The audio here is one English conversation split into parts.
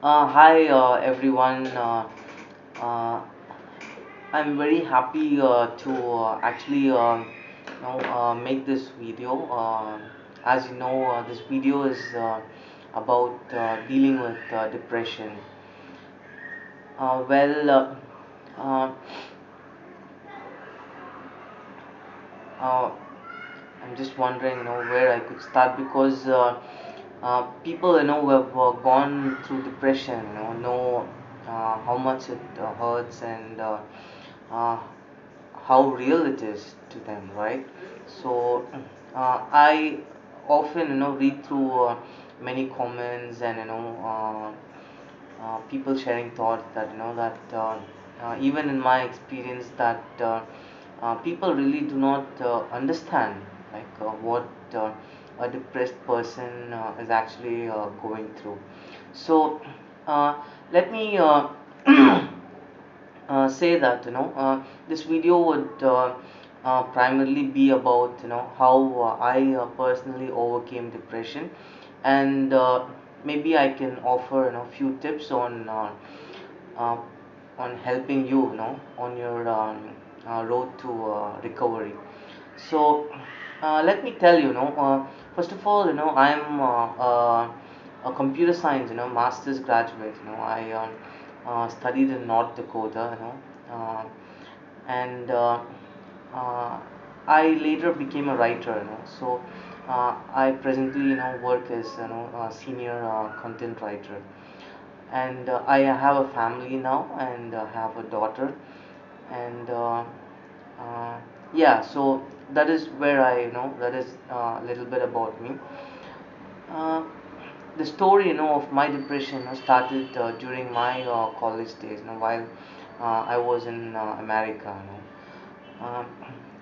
Hi everyone. Uh, I'm very happy to actually make this video. As you know, this video is about dealing with depression. Well, uh, uh, I'm just wondering, where I could start because people, who have gone through depression, know how much it hurts and uh, how real it is to them, right? So I often read through many comments and people sharing thoughts that even in my experience that people really do not understand what a depressed person is actually going through. So uh, let me say that this video would primarily be about how I personally overcame depression, and maybe I can offer few tips uh, on helping you, on your road to recovery. So let me tell you, first of all, I'm a computer science, master's graduate. I studied in North Dakota, and uh, I later became a writer. So I presently, work as a senior content writer, and I have a family now, and have a daughter, and uh, yeah. So that is where that is a little bit about me. uh, the story of my depression started during my college days, while I was in America. um,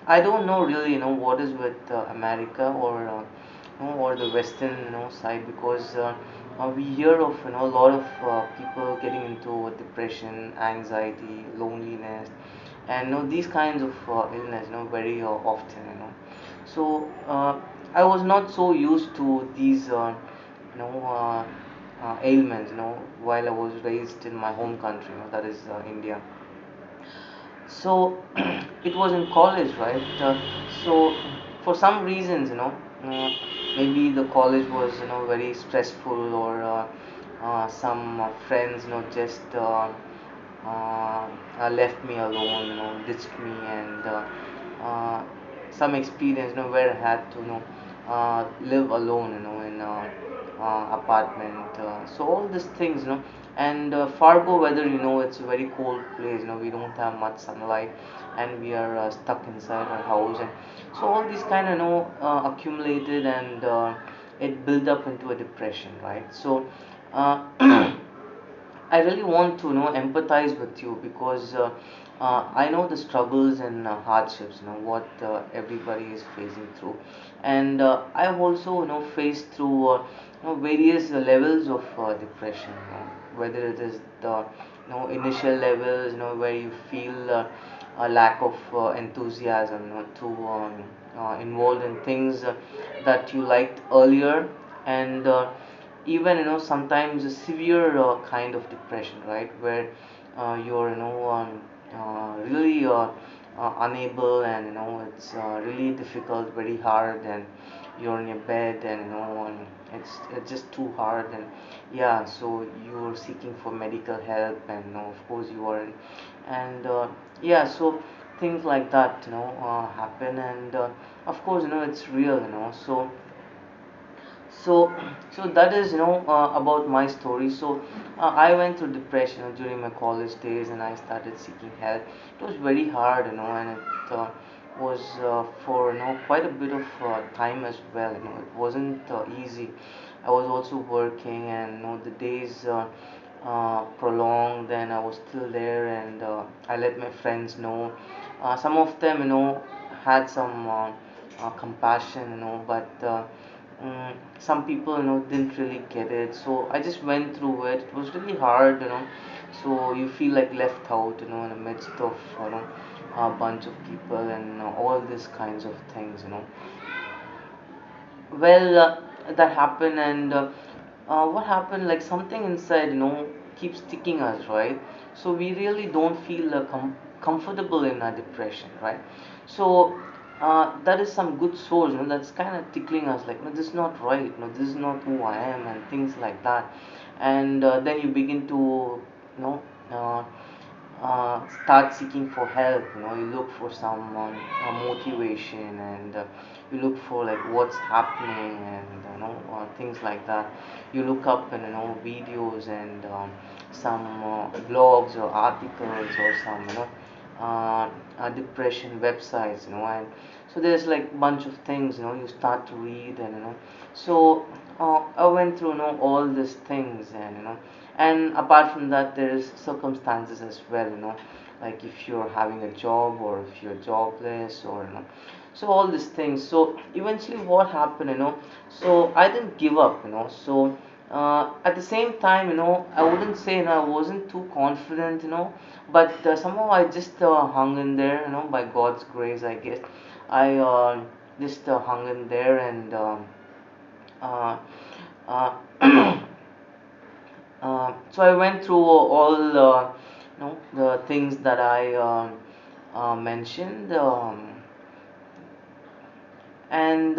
I don't know really what is with America, or the Western side, because we hear of a lot of people getting into depression, anxiety, loneliness, and these kinds of illness very often. So I was not so used to these ailments while I was raised in my home country, that is India. So it was in college, right? So for some reasons, uh, maybe the college was very stressful, or some friends just left me alone, ditched me, and uh, some experience where I had to live alone, in apartment. So all these things, and Fargo weather, it's a very cold place. We don't have much sunlight, and we are stuck inside our house, and so all these kind of accumulated, and it built up into a depression, right? So I really want to empathize with you, because I know the struggles and hardships, what everybody is facing through, and I've also faced through various levels of depression. Whether it is the initial levels, where you feel a lack of enthusiasm, to involved in things that you liked earlier, and even sometimes a severe kind of depression, right, where you're really unable, and it's really difficult, very hard, and you're in your bed, and and it's just too hard, and yeah, so you're seeking for medical help, and of course you are and yeah, so things like that happen, and of course it's real, so so that is about my story. So I went through depression during my college days, and I started seeking help. It was very hard, and it was for quite a bit of time as well. It wasn't easy. I was also working, and the days prolonged, and I was still there, and I let my friends know. Some of them had some compassion, but some people didn't really get it, so I just went through it. It was really hard, so you feel like left out, in the midst of a bunch of people, and all these kinds of things. Well, that happened, and what happened, like something inside, keeps sticking us, right? So we really don't feel comfortable in our depression, right? So that is some good source, that's kind of tickling us, like, no, this is not right, no, this is not who I am, and things like that. And then you begin to, you know uh, start seeking for help. You look for some motivation, and you look for like what's happening, and things like that. You look up and videos, and some blogs or articles, or some depression websites, and so there's like bunch of things, you start to read, and so I went through all these things, and and apart from that, there is circumstances as well, like if you're having a job, or if you're jobless, or so all these things. So eventually what happened, so I didn't give up, so at the same time, I wouldn't say, I wasn't too confident, but somehow I just hung in there, by God's grace, I guess. I just hung in there, and uh, uh, so I went through all the things that I mentioned, and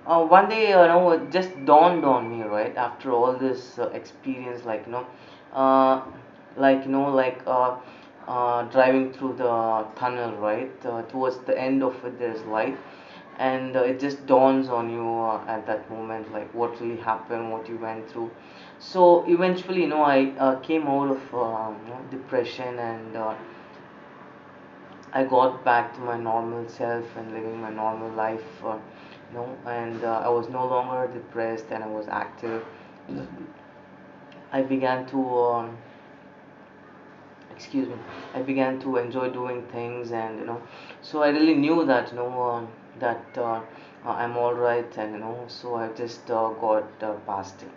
one day, it just dawned on me, right after all this experience, uh, driving through the tunnel, right, towards the end of it there's light, and it just dawns on you at that moment, like what really happened, what you went through. So eventually, I came out of depression, and I got back to my normal self and living my normal life, and I was no longer depressed, and I was active. I began to excuse me, I began to enjoy doing things, and so I really knew that, that I'm all right, and so I just got past it.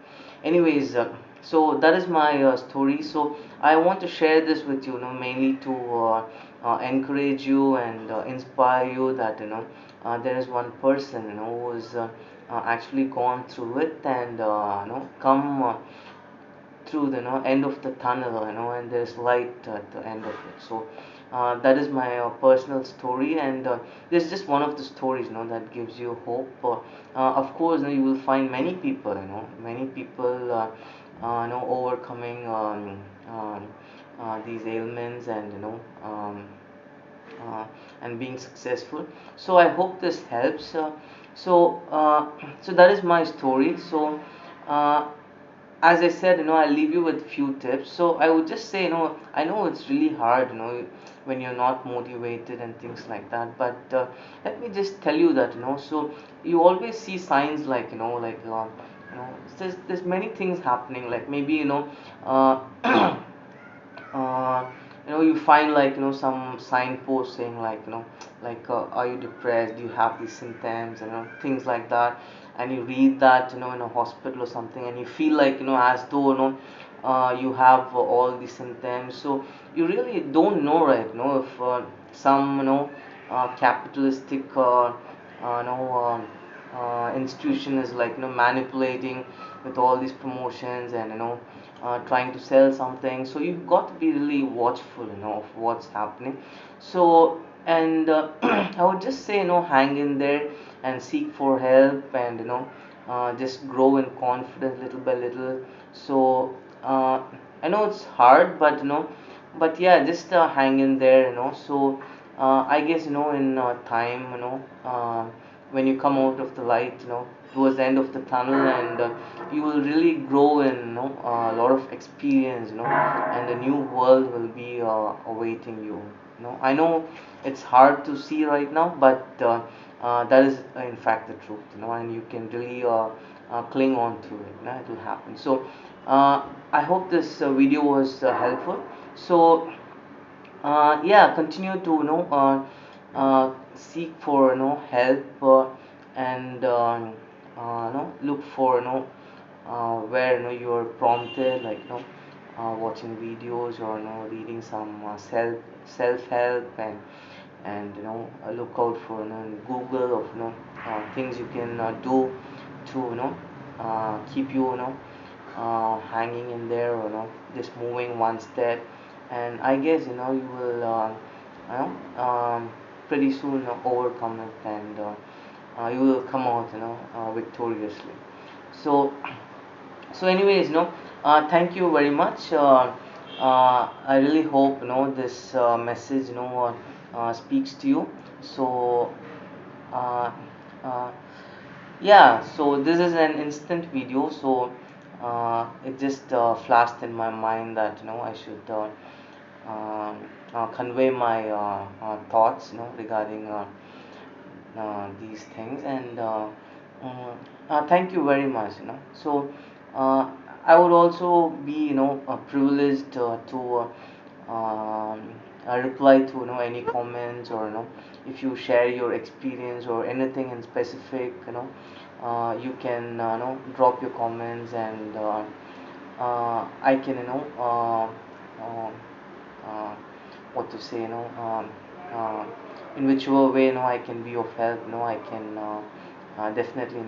Anyways, so that is my story. So I want to share this with you, mainly to encourage you, and inspire you, that there is one person, who is actually gone through it, and come through the end of the tunnel, and there's light at the end of it. So that is my personal story, and this is just one of the stories, that gives you hope. Of course, you will find many people, many people overcoming these ailments, and uh, and being successful. So I hope this helps. So so that is my story. So uh, as I said, I'll leave you with few tips. So I would just say, I know it's really hard, when you're not motivated and things like that. But let me just tell you that, so you always see signs, like, there's many things happening. Like maybe, uh, uh, you find, like, some signpost saying, like, like, are you depressed, do you have these symptoms, things like that. And you read that, in a hospital or something, and you feel like, as though, you have all these symptoms. So you really don't know, right, if some, capitalistic institution is, like, manipulating with all these promotions, and trying to sell something. So you've got to be really watchful, of what's happening. So, and I would just say, hang in there, and seek for help, and just grow in confidence little by little. So I know it's hard, but but yeah, just hang in there, so I guess, in time, when you come out of the light, towards the end of the tunnel, and you will really grow in, a lot of experience, and a new world will be awaiting you. I know it's hard to see right now, but that is in fact the truth, and you can really cling on to it. It will happen. So I hope this video was helpful. So yeah, continue to seek for help, and look for where you are prompted, like watching videos, or reading some self help, and look out for in Google of things you can do to keep you, hanging in there, just moving one step. And I guess you will you know pretty soon overcome it, and you will come out victoriously. So anyways, thank you very much. I really hope this message speaks to you. So uh, uh, yeah, so this is an instant video, so it just flashed in my mind that I should convey my thoughts regarding these things. And mm, thank you very much. So uh, I would also be privileged to reply to any comments, or if you share your experience or anything in specific. You can drop your comments, and I can uh, uh, what to say, in whichever way I can be of help. I can definitely